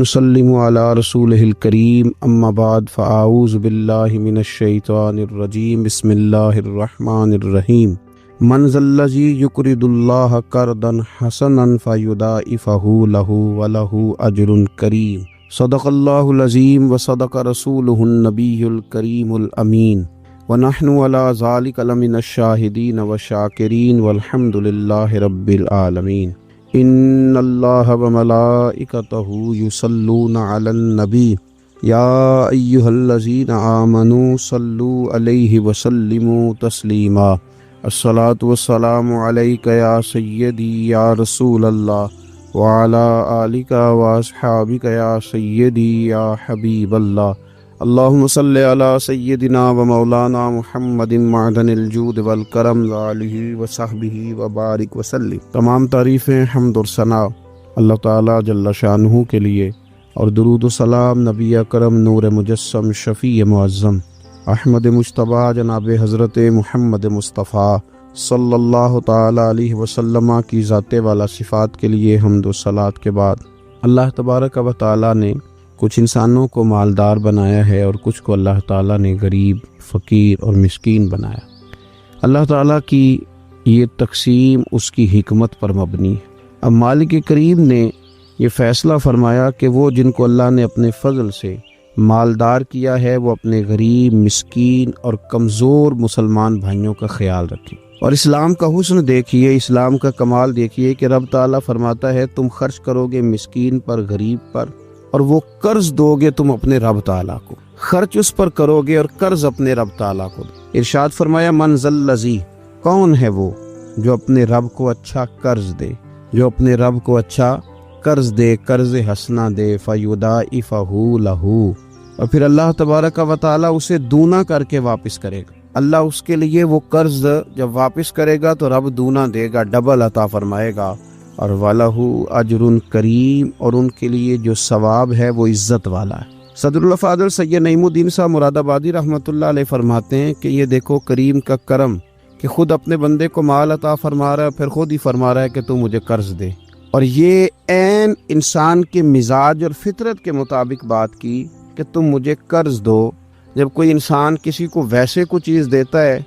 نسلم علی رسولہ الکریم اما بعد فاعوذ باللہ من الشیطان الرجیم بسم اللہ الرحمن الرحیم من ذا الذی یقرض اللہ قرضا حسنا فیضاعفہ لہ ولہ اجر کریم صدق اللہ العظیم وصدق رسولہ النبی الکریم الامین ونحن علی ذلک لمن الشاہدین والشاکرین والحمد للہ رب العالمین ان اللہ وملائکتہ یصلون علی النبی یا ایہا الذین آمنوا صلوا علیہ وسلموا تسلیما الصلاۃ والسلام علیک یا سیدی یا رسول اللہ وعلی آلک واصحابک یا سیدی یا حبیب اللہ اللہم صلی علی سیدنا و مولانا محمد معدن الجود والکرم وآلہ وصحبہ وبارک وسلم۔ تمام تعریفیں حمد و ثنا اللہ تعالیٰ جل شانہ کے لیے، اور درود و سلام نبی اکرم نور مجسم شفیع معظم احمد مجتبیٰ جناب حضرت محمد مصطفیٰ صلی اللہ تعالیٰ علیہ وسلم کی ذات والا صفات کے لیے حمد و صلات کے بعد، اللہ تبارک و تعالیٰ نے کچھ انسانوں کو مالدار بنایا ہے اور کچھ کو اللہ تعالیٰ نے غریب، فقیر اور مسکین بنایا۔ اللہ تعالیٰ کی یہ تقسیم اس کی حکمت پر مبنی ہے۔ اب مالک کریم نے یہ فیصلہ فرمایا کہ وہ جن کو اللہ نے اپنے فضل سے مالدار کیا ہے وہ اپنے غریب، مسکین اور کمزور مسلمان بھائیوں کا خیال رکھیں۔ اور اسلام کا حسن دیکھیے، اسلام کا کمال دیکھیے کہ رب تعالیٰ فرماتا ہے تم خرچ کرو گے مسکین پر، غریب پر، اور وہ قرض دو گے تم اپنے رب تعالیٰ کو، خرچ اس پر کرو گے اور قرض اپنے رب تعالیٰ کو۔ ارشاد فرمایا من ذا الذی، کون ہے وہ جو اپنے رب کو اچھا قرض دے، جو اپنے رب کو اچھا قرض دے، قرض حسنا دے، فیضاعفہ لہ، اور پھر اللہ تبارک و تعالیٰ اسے دونا کر کے واپس کرے گا۔ اللہ اس کے لیے وہ قرض جب واپس کرے گا تو رب دونا دے گا، ڈبل عطا فرمائے گا، اور وَلَهُ اجر کریم، اور ان کے لیے جو ثواب ہے وہ عزت والا ہے۔ صدر الفاضل سید نعیم الدین صاحب مراد آبادی رحمۃ اللہ علیہ فرماتے ہیں کہ یہ دیکھو کریم کا کرم کہ خود اپنے بندے کو مال عطا فرما رہا ہے، پھر خود ہی فرما رہا ہے کہ تو مجھے قرض دے، اور یہ عین انسان کے مزاج اور فطرت کے مطابق بات کی کہ تم مجھے قرض دو۔ جب کوئی انسان کسی کو ویسے کوئی چیز دیتا ہے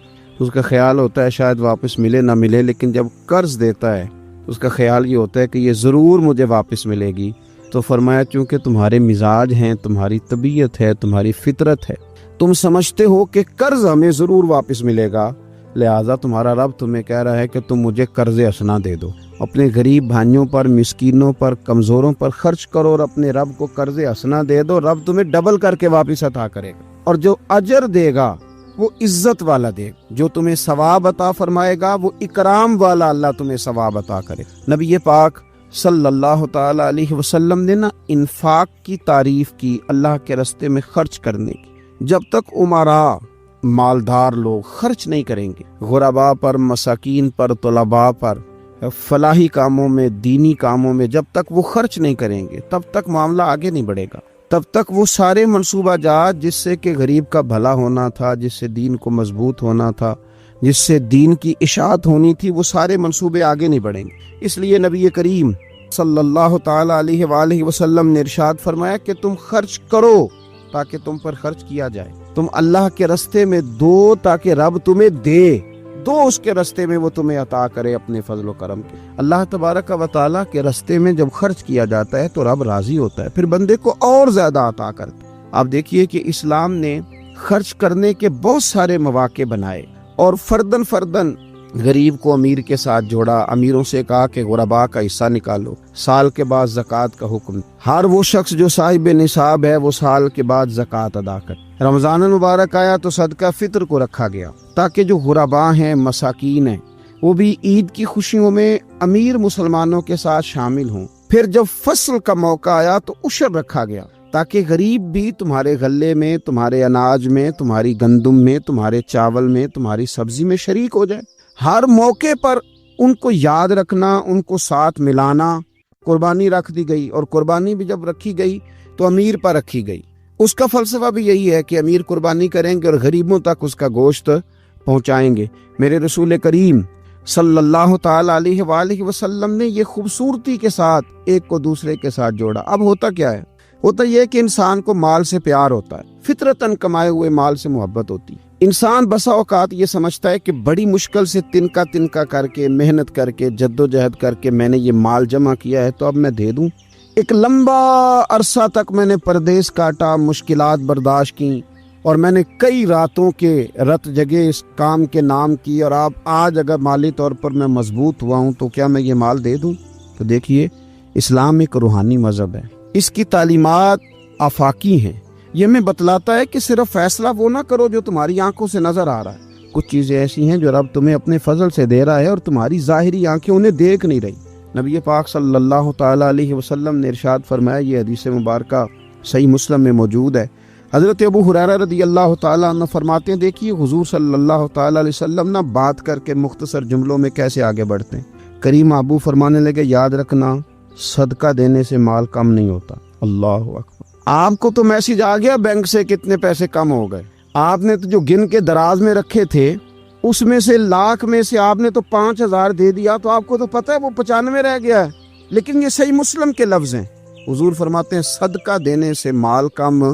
اس کا خیال ہوتا ہے شاید واپس ملے نہ ملے، لیکن جب قرض دیتا ہے اس کا خیال یہ ہوتا ہے کہ یہ ضرور مجھے واپس ملے گی۔ تو فرمایا چونکہ تمہارے مزاج ہیں، تمہاری طبیعت ہے، تمہاری فطرت ہے، تم سمجھتے ہو کہ قرض ہمیں ضرور واپس ملے گا، لہٰذا تمہارا رب تمہیں کہہ رہا ہے کہ تم مجھے قرض حسنا دے دو، اپنے غریب بھائیوں پر، مسکینوں پر، کمزوروں پر خرچ کرو اور اپنے رب کو قرض حسنا دے دو، رب تمہیں ڈبل کر کے واپس عطا کرے گا، اور جو اجر دے گا وہ عزت والا دے گا، جو تمہیں ثواب عطا فرمائے گا وہ اکرام والا اللہ تمہیں ثواب عطا کرے گا۔ نبی پاک صلی اللہ تعالی علیہ وسلم نے انفاق کی تعریف کی، اللہ کے راستے میں خرچ کرنے کی۔ جب تک امراء، مالدار لوگ خرچ نہیں کریں گے غرباء پر، مساکین پر، طلباء پر، فلاحی کاموں میں، دینی کاموں میں، جب تک وہ خرچ نہیں کریں گے تب تک معاملہ آگے نہیں بڑھے گا، تب تک وہ سارے منصوبہ جات جس سے کہ غریب کا بھلا ہونا تھا، جس سے دین کو مضبوط ہونا تھا، جس سے دین کی اشاعت ہونی تھی، وہ سارے منصوبے آگے نہیں بڑھیں گے۔ اس لیے نبی کریم صلی اللہ تعالی علیہ وآلہ وسلم نے ارشاد فرمایا کہ تم خرچ کرو تاکہ تم پر خرچ کیا جائے، تم اللہ کے راستے میں دو تاکہ رب تمہیں دے، دو اس کے راستے میں وہ تمہیں عطا کرے اپنے فضل و کرم کے۔ اللہ تبارک و تعالیٰ کے راستے میں جب خرچ کیا جاتا ہے تو رب راضی ہوتا ہے، پھر بندے کو اور زیادہ عطا کرتا ہے۔ آپ دیکھیے کہ اسلام نے خرچ کرنے کے بہت سارے مواقع بنائے، اور فردن فردن غریب کو امیر کے ساتھ جوڑا، امیروں سے کہا کہ غرباء کا حصہ نکالو، سال کے بعد زکوٰۃ کا حکم، ہر وہ شخص جو صاحب نصاب ہے وہ سال کے بعد زکوٰۃ ادا کر۔ رمضان المبارک آیا تو صدقہ فطر کو رکھا گیا تاکہ جو غرباء ہیں، مساکین ہیں، وہ بھی عید کی خوشیوں میں امیر مسلمانوں کے ساتھ شامل ہوں۔ پھر جب فصل کا موقع آیا تو عشر رکھا گیا تاکہ غریب بھی تمہارے غلے میں، تمہارے اناج میں، تمہاری گندم میں، تمہارے چاول میں، تمہاری سبزی میں شریک ہو جائے۔ ہر موقع پر ان کو یاد رکھنا، ان کو ساتھ ملانا، قربانی رکھ دی گئی، اور قربانی بھی جب رکھی گئی تو امیر پر رکھی گئی۔ اس کا فلسفہ بھی یہی ہے کہ امیر قربانی کریں گے اور غریبوں تک اس کا گوشت پہنچائیں گے۔ میرے رسول کریم صلی اللہ تعالی علیہ وآلہ وسلم نے یہ خوبصورتی کے ساتھ ایک کو دوسرے کے ساتھ جوڑا۔ اب ہوتا کیا ہے ہوتا یہ ہے کہ انسان کو مال سے پیار ہوتا ہے، فطرتاً کمائے ہوئے مال سے محبت ہوتی ہے۔ انسان بسا اوقات یہ سمجھتا ہے کہ بڑی مشکل سے تنکا کر کے، محنت کر کے، جدوجہد کر کے میں نے یہ مال جمع کیا ہے تو اب میں دے دوں۔ ایک لمبا عرصہ تک میں نے پردیس کاٹا، مشکلات برداشت کی، اور میں نے کئی راتوں کے رت جگہ اس کام کے نام کی، اور آج اگر مالی طور پر میں مضبوط ہوا ہوں تو کیا میں یہ مال دے دوں؟ تو دیکھیے، اسلام ایک روحانی مذہب ہے، اس کی تعلیمات آفاقی ہیں۔ یہ ہمیں بتلاتا ہے کہ صرف فیصلہ وہ نہ کرو جو تمہاری آنکھوں سے نظر آ رہا ہے، کچھ چیزیں ایسی ہیں جو رب تمہیں اپنے فضل سے دے رہا ہے اور تمہاری ظاہری آنکھیں انہیں دیکھ نہیں رہی۔ نبی پاک صلی اللہ تعالی علیہ وسلم نے ارشاد فرمایا، یہ حدیث مبارکہ صحیح مسلم میں موجود ہے، حضرت ابو ہریرہ رضی اللہ تعالیٰ عنہ فرماتے ہیں، دیکھیے حضور صلی اللہ تعالیٰ علیہ وسلم نہ بات کر کے مختصر جملوں میں کیسے آگے بڑھتے ہیں۔ کریم ابو فرمانے لگے، یاد رکھنا صدقہ دینے سے مال کم نہیں ہوتا۔ اللہ اکبر! آپ کو تو میسج آ گیا بینک سے کتنے پیسے کم ہو گئے، آپ نے تو جو گن کے دراز میں رکھے تھے اس میں سے لاکھ میں سے آپ نے تو 5,000 دے دیا، تو آپ کو تو پتہ ہے وہ 95 رہ گیا ہے۔ لیکن یہ صحیح مسلم کے لفظ ہیں، حضور فرماتے ہیں صدقہ دینے سے مال کم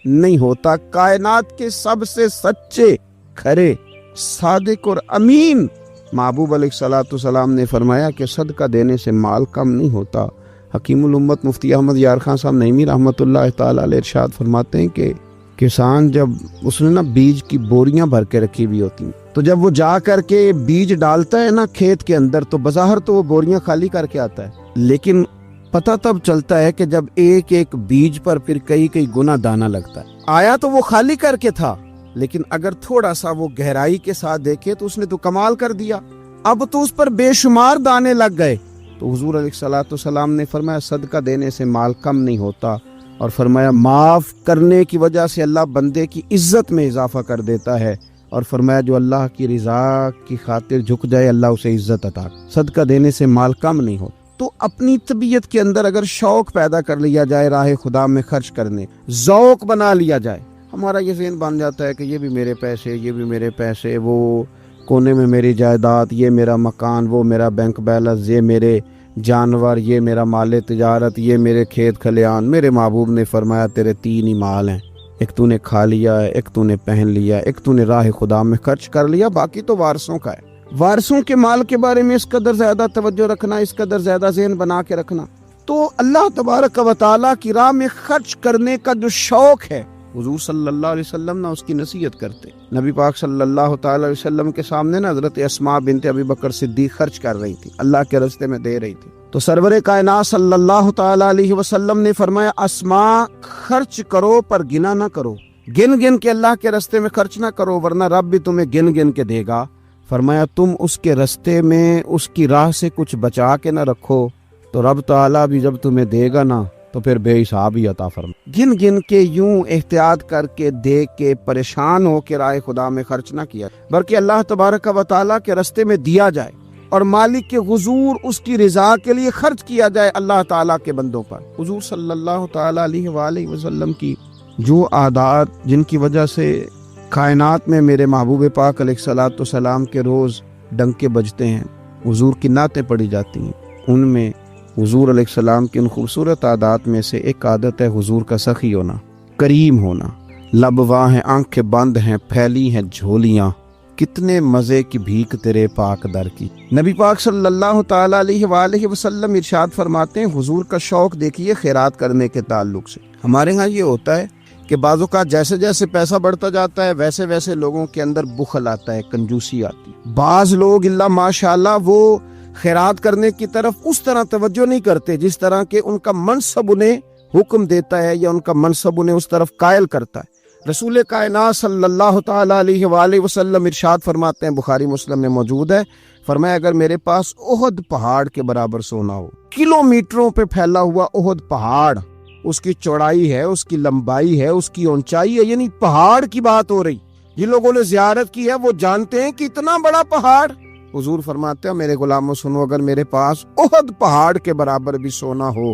نہیں ہوتا۔ کائنات کے سب سے سچے، کھرے، صادق اور امین محبوب علیہ الصلوۃ والسلام نے فرمایا کہ صدقہ دینے سے مال کم نہیں ہوتا۔ حکیم الامت مفتی احمد یار خان صاحب نعیمی رحمۃ اللہ تعالی علیہ ارشاد فرماتے ہیں کہ کسان جب اس نے بیج کی بوریاں بھر کے رکھی ہوئی ہوتی ہیں، تو جب وہ جا کر کے بیج ڈالتا ہے کھیت کے اندر، تو بظاہر تو وہ بوریاں خالی کر کے آتا ہے، لیکن پتہ تب چلتا ہے کہ جب ایک ایک بیج پر پھر کئی گنا دانہ لگتا ہے۔ آیا تو وہ خالی کر کے تھا، لیکن اگر تھوڑا سا وہ گہرائی کے ساتھ دیکھے تو اس نے تو کمال کر دیا، اب تو اس پر بے شمار دانے لگ گئے۔ تو حضور علیہ الصلوۃ والسلام نے فرمایا صدقہ دینے سے مال کم نہیں ہوتا، اور فرمایا معاف کرنے کی وجہ سے اللہ بندے کی عزت میں اضافہ کر دیتا ہے، اور فرمایا جو اللہ کی رضا کی خاطر جھک جائے اللہ اسے عزت عطا۔ صدقہ دینے سے مال کم نہیں ہوتا۔ تو اپنی طبیعت کے اندر اگر شوق پیدا کر لیا جائے راہ خدا میں خرچ کرنے، ذوق بنا لیا جائے، ہمارا یہ ذہن بن جاتا ہے کہ یہ بھی میرے پیسے، یہ بھی میرے پیسے، وہ کونے میں میری جائیداد، یہ میرا مکان، وہ میرا بینک بیلنس، یہ میرے جانور، یہ میرا مال تجارت، یہ میرے کھیت کھلیان۔ میرے محبوب نے فرمایا تیرے 3 ہی مال ہیں، ایک تو نے کھا لیا ہے، ایک تو نے پہن لیا، ایک تو نے راہ خدا میں خرچ کر لیا، باقی تو وارثوں کا ہے۔ وارثوں کے مال کے بارے میں اس قدر زیادہ توجہ رکھنا، اس قدر زیادہ ذہن بنا کے رکھنا، تو اللہ تبارک و تعالیٰ کی راہ میں خرچ کرنے کا جو شوق ہے، حضور صلی اللہ علیہ وسلم نہ اس کی نصیحت کرتے۔ نبی پاک صلی اللہ تعالی علیہ وسلم کے سامنے حضرت اسماء بنت ابی بکر صدیق خرچ کر رہی تھی، اللہ کے راستے میں دے رہی تھی، تو سرور کائنات صلی اللہ تعالی علیہ وسلم نے فرمایا اسماء خرچ کرو پر گنا نہ کرو، گن کے اللہ کے راستے میں خرچ نہ کرو، ورنہ رب بھی تمہیں گن کے دے گا۔ فرمایا تم اس کے راستے میں اس کی راہ سے کچھ بچا کے نہ رکھو تو رب تعالیٰ بھی جب تمہیں دے گا نا تو پھر بے حساب ہی عطا فرما۔ گن کے یوں احتیاط کر کے دیکھ کے پریشان ہو کے راہ خدا میں خرچ نہ کیا، بلکہ اللہ تبارک و تعالیٰ کے راستے میں دیا جائے اور مالک کے حضور اس کی رضا کے لیے خرچ کیا جائے اللہ تعالیٰ کے بندوں پر۔ حضور صلی اللہ تعالیٰ علیہ وآلہ وسلم کی جو عادات جن کی وجہ سے کائنات میں میرے محبوب پاک علیہ الصلوۃ والسلام کے روز ڈنکے بجتے ہیں، حضور کی نعتیں پڑھی جاتی ہیں، ان میں حضور علیہ السلام کی ان خوبصورت عادات میں سے ایک عادت ہے حضور کا سخی ہونا، کریم ہونا۔ لب واں ہیں، آنکھیں بند ہیں، پھیلی ہیں جھولیاں، کتنے مزے کی بھیک تیرے پاک در کی۔ نبی پاک صلی اللہ تعالی علیہ وآلہ وسلم ارشاد فرماتے ہیں حضور کا شوق دیکھیے خیرات کرنے کے تعلق سے۔ ہمارے ہاں یہ ہوتا ہے کہ بعض اوقات جیسے جیسے پیسہ بڑھتا جاتا ہے ویسے ویسے لوگوں کے اندر بخل آتا ہے، کنجوسی آتی ہے۔ بعض لوگ اللہ ماشاءاللہ وہ خیرات کرنے کی طرف اس طرح توجہ نہیں کرتے جس طرح کہ ان کا منصب انہیں حکم دیتا ہے یا ان کا منصب انہیں اس طرف قائل کرتا ہے۔ رسول کائنات صلی اللہ تعالی علیہ وآلہ وسلم ارشاد فرماتے ہیں، بخاری مسلم میں موجود ہے، فرمایا اگر میرے پاس احد پہاڑ کے برابر سونا ہو، کلومیٹروں پہ پھیلا ہوا احد پہاڑ، اس کی چوڑائی ہے، اس کی لمبائی ہے، اس کی اونچائی ہے، یعنی پہاڑ کی بات ہو رہی، جن لوگوں نے زیارت کی ہے وہ جانتے ہیں کہ اتنا بڑا پہاڑ۔ حضور فرماتے ہیں میرے غلاموں سنو، اگر میرے پاس احد پہاڑ کے برابر بھی سونا ہو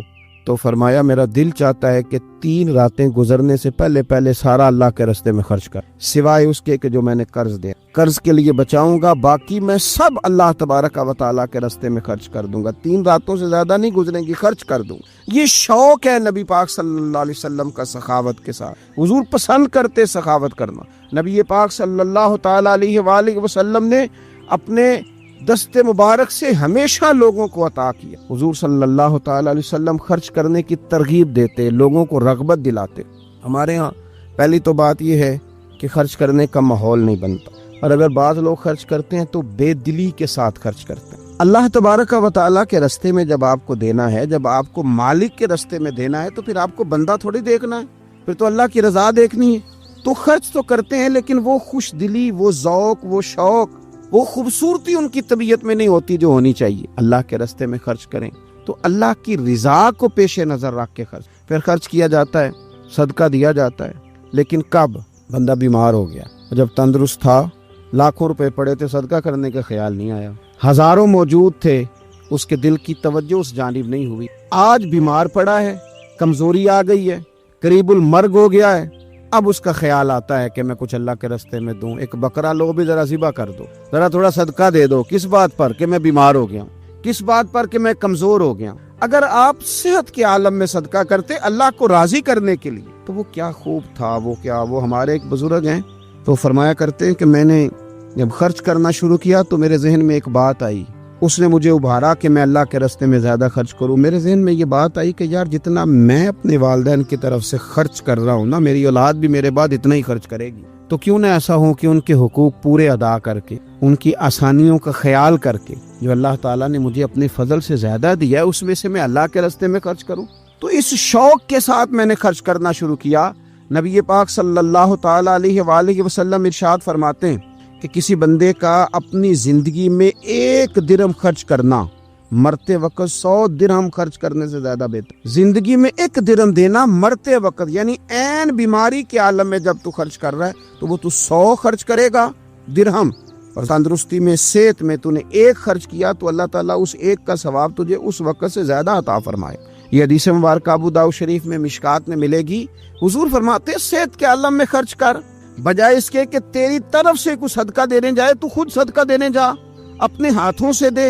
تو فرمایا میرا دل چاہتا ہے کہ 3 راتیں گزرنے سے پہلے پہلے سارا اللہ کے راستے میں خرچ کر، سوائے اس کے کہ جو میں نے قرض دیا، قرض کے لیے بچاؤں گا، باقی میں سب اللہ تبارک و تعالیٰ کے راستے میں خرچ کر دوں گا، 3 راتوں سے زیادہ نہیں گزریں گی، خرچ کر دوں۔ یہ شوق ہے نبی پاک صلی اللہ علیہ وسلم کا سخاوت کے ساتھ۔ حضور پسند کرتے سخاوت کرنا۔ نبی پاک صلی اللہ تعالیٰ علیہ وآلہ وسلم نے اپنے دست مبارک سے ہمیشہ لوگوں کو عطا کیا۔ حضور صلی اللہ تعالیٰ علیہ وسلم خرچ کرنے کی ترغیب دیتے، لوگوں کو رغبت دلاتے۔ ہمارے ہاں پہلی تو بات یہ ہے کہ خرچ کرنے کا ماحول نہیں بنتا، اور اگر بعض لوگ خرچ کرتے ہیں تو بے دلی کے ساتھ خرچ کرتے ہیں۔ اللہ تبارک و تعالیٰ کے راستے میں جب آپ کو دینا ہے، جب آپ کو مالک کے راستے میں دینا ہے، تو پھر آپ کو بندہ تھوڑی دیکھنا ہے، پھر تو اللہ کی رضا دیکھنی ہے۔ تو خرچ تو کرتے ہیں، لیکن وہ خوش دلی، وہ ذوق، وہ شوق، وہ خوبصورتی ان کی طبیعت میں نہیں ہوتی جو ہونی چاہیے۔ اللہ کے راستے میں خرچ کریں تو اللہ کی رضا کو پیش نظر رکھ کے پھر خرچ کیا جاتا ہے، صدقہ دیا جاتا ہے۔ لیکن کب بندہ بیمار ہو گیا، جب تندرست تھا، لاکھوں روپے پڑے تھے، صدقہ کرنے کا خیال نہیں آیا، ہزاروں موجود تھے، اس کے دل کی توجہ اس جانب نہیں ہوئی، آج بیمار پڑا ہے، کمزوری آ گئی ہے، قریب المرگ ہو گیا ہے، اب اس کا خیال آتا ہے کہ میں کچھ اللہ کے راستے میں دوں، ایک بکرا لو بھی ذرا ذبح کر دو، ذرا تھوڑا صدقہ دے دو۔ کس بات پر؟ کہ میں بیمار ہو گیا ہوں، کس بات پر؟ کہ میں کمزور ہو گیا ہوں۔ اگر آپ صحت کے عالم میں صدقہ کرتے اللہ کو راضی کرنے کے لیے تو وہ کیا خوب تھا۔ وہ ہمارے ایک بزرگ ہیں تو فرمایا کرتے ہیں کہ میں نے جب خرچ کرنا شروع کیا تو میرے ذہن میں ایک بات آئی، اس نے مجھے ابھارا کہ میں اللہ کے راستے میں زیادہ خرچ کروں۔ میرے ذہن میں یہ بات آئی کہ یار جتنا میں اپنے والدین کی طرف سے خرچ کر رہا ہوں نا، میری اولاد بھی میرے بعد اتنا ہی خرچ کرے گی، تو کیوں نہ ایسا ہو کہ ان کے حقوق پورے ادا کر کے، ان کی آسانیوں کا خیال کر کے، جو اللہ تعالیٰ نے مجھے اپنے فضل سے زیادہ دیا ہے اس میں سے میں اللہ کے راستے میں خرچ کروں۔ تو اس شوق کے ساتھ میں نے خرچ کرنا شروع کیا۔ نبی پاک صلی اللہ تعالیٰ علیہ وآلہ وسلم ارشاد فرماتے ہیں کہ کسی بندے کا اپنی زندگی میں 1 درہم خرچ کرنا مرتے وقت 100 درہم خرچ کرنے سے زیادہ بہتر۔ زندگی میں 1 درہم دینا مرتے وقت، یعنی عین بیماری کے عالم میں جب تو خرچ کر رہا ہے تو وہ تو 100 خرچ کرے گا درہم، اور تندرستی میں، صحت میں تو نے 1 خرچ کیا تو اللہ تعالیٰ اس 1 کا ثواب تجھے اس وقت سے زیادہ عطا فرمائے۔ یہ حدیث مبارکہ ابو داؤد شریف میں مشکات میں ملے گی۔ حضور فرماتے ہیں صحت کے عالم میں خرچ کر، بجائے اس کے کہ تیری طرف سے کچھ صدقہ دینے جائے تو خود صدقہ دینے جا، اپنے ہاتھوں سے دے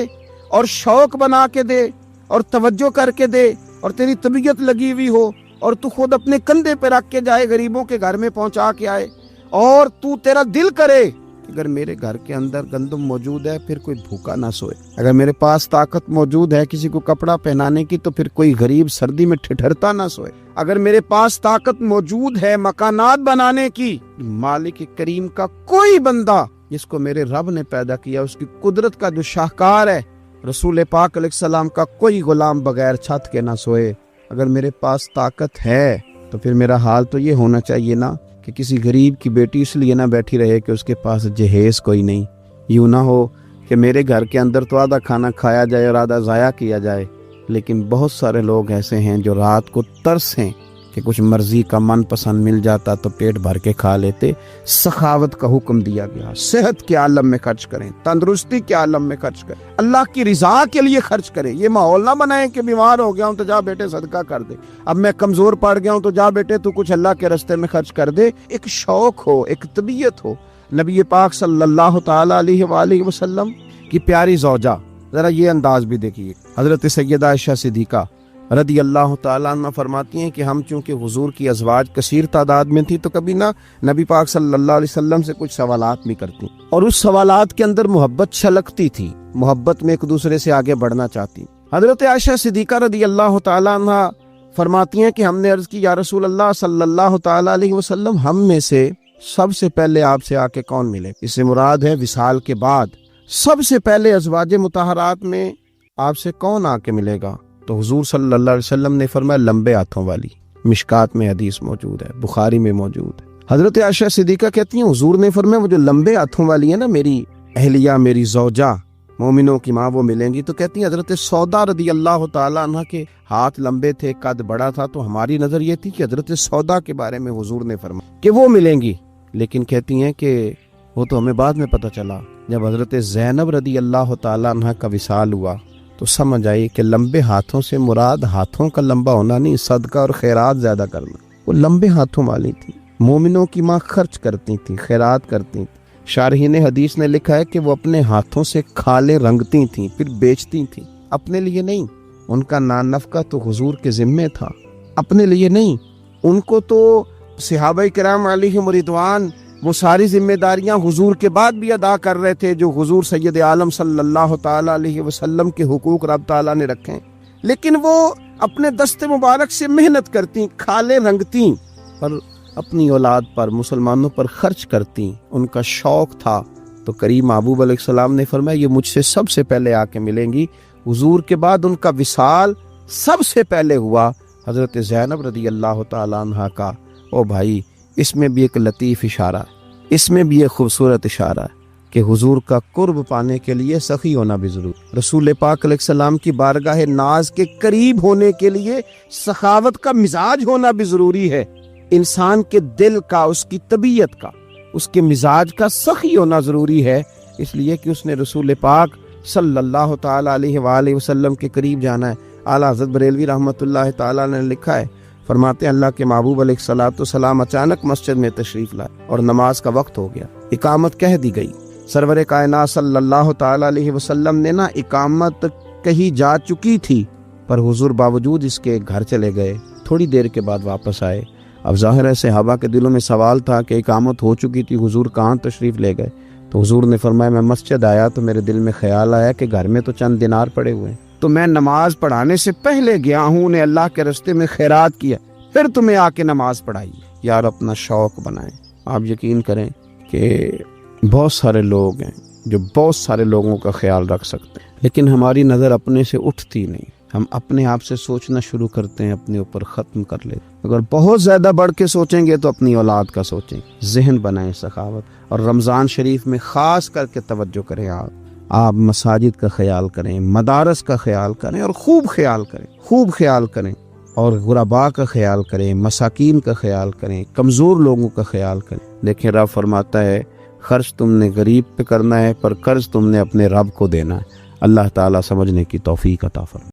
اور شوق بنا کے دے اور توجہ کر کے دے، اور تیری طبیعت لگی ہوئی ہو اور تو خود اپنے کندھے پہ رکھ کے جائے، غریبوں کے گھر میں پہنچا کے آئے، اور تو تیرا دل کرے اگر میرے گھر کے اندر گندم موجود ہے پھر کوئی بھوکا نہ سوئے، اگر میرے پاس طاقت موجود ہے کسی کو کپڑا پہنانے کی تو پھر کوئی غریب سردی میں ٹھٹھرتا نہ سوئے، اگر میرے پاس طاقت موجود ہے مکانات بنانے کی، مالک کریم کا کوئی بندہ جس کو میرے رب نے پیدا کیا، اس کی قدرت کا جو شاہکار ہے رسول پاک علیہ السلام کا کوئی غلام بغیر چھت کے نہ سوئے، اگر میرے پاس طاقت ہے تو پھر میرا حال تو یہ ہونا چاہیے نا کہ کسی غریب کی بیٹی اس لیے نہ بیٹھی رہے کہ اس کے پاس جہیز کوئی نہیں، یوں نہ ہو کہ میرے گھر کے اندر تو آدھا کھانا کھایا جائے اور آدھا ضائع کیا جائے۔ لیکن بہت سارے لوگ ایسے ہیں جو رات کو ترس ہیں کہ کچھ مرضی کا من پسند مل جاتا تو پیٹ بھر کے کھا لیتے۔ سخاوت کا حکم دیا گیا، صحت کے عالم میں خرچ کریں، تندرستی کے عالم میں خرچ کریں، اللہ کی رضا کے لیے خرچ کریں۔ یہ ماحول نہ بنائیں کہ بیمار ہو گیا ہوں تو جا بیٹے صدقہ کر دے، اب میں کمزور پڑ گیا ہوں تو جا بیٹے تو کچھ اللہ کے راستے میں خرچ کر دے۔ ایک شوق ہو، ایک طبیعت ہو۔ نبی پاک صلی اللہ تعالیٰ علیہ وآلہ وسلم کی پیاری زوجہ، ذرا یہ انداز بھی دیکھیے، حضرت سیدہ عائشہ صدیقہ رضی اللہ تعالیٰ عنہ فرماتی ہیں کہ ہم چونکہ حضور کی ازواج کثیر تعداد میں تھی تو کبھی نہ نبی پاک صلی اللہ علیہ وسلم سے کچھ سوالات بھی کرتی، اور اس سوالات کے اندر محبت چھلکتی تھی، محبت میں ایک دوسرے سے آگے بڑھنا چاہتی۔ حضرت عائشہ صدیقہ رضی اللہ تعالیٰ عنہ فرماتی ہیں کہ ہم نے عرض کی یا رسول اللہ صلی اللہ تعالیٰ علیہ وسلم، ہم میں سے سب سے پہلے آپ سے آ کے کون ملے؟ اس سے مراد ہے وصال کے بعد سب سے پہلے ازواج مطہرات میں آپ سے کون آ کے ملے گا؟ تو حضور صلی اللہ علیہ وسلم نے فرمایا لمبے ہاتھوں والی۔ مشکات میں حدیث موجود ہے، بخاری میں موجود ہے۔ حضرت عائشہ صدیقہ کہتی ہیں حضور نے فرمایا وہ جو لمبے ہاتھوں والی ہے نا، میری اہلیہ، میری زوجہ، مومنوں کی ماں، وہ ملیں گی۔ تو کہتی ہیں حضرت سودا رضی اللہ تعالیٰ عنہ کے ہاتھ لمبے تھے، قد بڑا تھا، تو ہماری نظر یہ تھی کہ حضرت سودا کے بارے میں حضور نے فرمایا کہ وہ ملیں گی، لیکن کہتی ہیں کہ وہ تو ہمیں بعد میں پتہ چلا جب حضرت زینب رضی اللہ تعالیٰ عنہ کا وصال ہوا تو سمجھ آئی کہ لمبے ہاتھوں سے مراد ہاتھوں کا لمبا ہونا نہیں، صدقہ اور خیرات زیادہ کرنا۔ وہ لمبے ہاتھوں والی تھی، مومنوں کی ماں خرچ کرتی تھی، خیرات کرتی تھی۔ شارحین حدیث نے لکھا ہے کہ وہ اپنے ہاتھوں سے کھالیں رنگتی تھیں پھر بیچتی تھیں، اپنے لیے نہیں۔ ان کا نان نفقہ تو حضور کے ذمے تھا، اپنے لیے نہیں۔ ان کو تو صحابہ کرام علیہم رضوان وہ ساری ذمہ داریاں حضور کے بعد بھی ادا کر رہے تھے جو حضور سید عالم صلی اللہ تعالی علیہ وسلم کے حقوق رب تعالیٰ نے رکھے ہیں، لیکن وہ اپنے دست مبارک سے محنت کرتی، کھالیں رنگتی، پر اپنی اولاد پر، مسلمانوں پر خرچ کرتی۔ ان کا شوق تھا۔ تو کریم محبوب علیہ السلام نے فرمایا یہ مجھ سے سب سے پہلے آ کے ملیں گی۔ حضور کے بعد ان کا وصال سب سے پہلے ہوا حضرت زینب رضی اللہ تعالیٰ عنہ کا۔ او بھائی، اس میں بھی ایک لطیف اشارہ ہے، اس میں بھی ایک خوبصورت اشارہ ہے کہ حضور کا قرب پانے کے لیے سخی ہونا بھی ضروری۔ رسول پاک علیہ السلام کی بارگاہ ناز کے قریب ہونے کے لیے سخاوت کا مزاج ہونا بھی ضروری ہے۔ انسان کے دل کا، اس کی طبیعت کا، اس کے مزاج کا سخی ہونا ضروری ہے، اس لیے کہ اس نے رسول پاک صلی اللہ تعالی علیہ وآلہ وسلم کے قریب جانا ہے۔ اعلیٰ حضرت بریلوی رحمۃ اللہ تعالیٰ نے لکھا ہے، فرماتے ہیں اللہ کے محبوب علیہ الصلوۃ والسلام اچانک مسجد میں تشریف لائے اور نماز کا وقت ہو گیا، اقامت کہہ دی گئی۔ سرور کائنات صلی اللہ تعالی علیہ وسلم نے اقامت کہی جا چکی تھی، پر حضور باوجود اس کے گھر چلے گئے، تھوڑی دیر کے بعد واپس آئے۔ اب ظاہر ہے صحابہ کے دلوں میں سوال تھا کہ اقامت ہو چکی تھی، حضور کہاں تشریف لے گئے؟ تو حضور نے فرمایا میں مسجد آیا تو میرے دل میں خیال آیا کہ گھر میں تو چند دینار پڑے ہوئے ہیں، تو میں نماز پڑھانے سے پہلے گیا ہوں، نے اللہ کے راستے میں خیرات کیا، پھر تمہیں آ کے نماز پڑھائی۔ یار اپنا شوق بنائیں۔ آپ یقین کریں کہ بہت سارے لوگ ہیں جو بہت سارے لوگوں کا خیال رکھ سکتے ہیں، لیکن ہماری نظر اپنے سے اٹھتی نہیں۔ ہم اپنے آپ سے سوچنا شروع کرتے ہیں، اپنے اوپر ختم کر لیتے۔ اگر بہت زیادہ بڑھ کے سوچیں گے تو اپنی اولاد کا سوچیں۔ ذہن بنائیں سخاوت، اور رمضان شریف میں خاص کر کے توجہ کریں۔ آپ مساجد کا خیال کریں، مدارس کا خیال کریں، اور خوب خیال کریں، اور غرباء کا خیال کریں، مساکین کا خیال کریں، کمزور لوگوں کا خیال کریں۔ دیکھیں رب فرماتا ہے خرچ تم نے غریب پہ کرنا ہے، پر قرض تم نے اپنے رب کو دینا ہے۔ اللہ تعالیٰ سمجھنے کی توفیق عطا فرمائے۔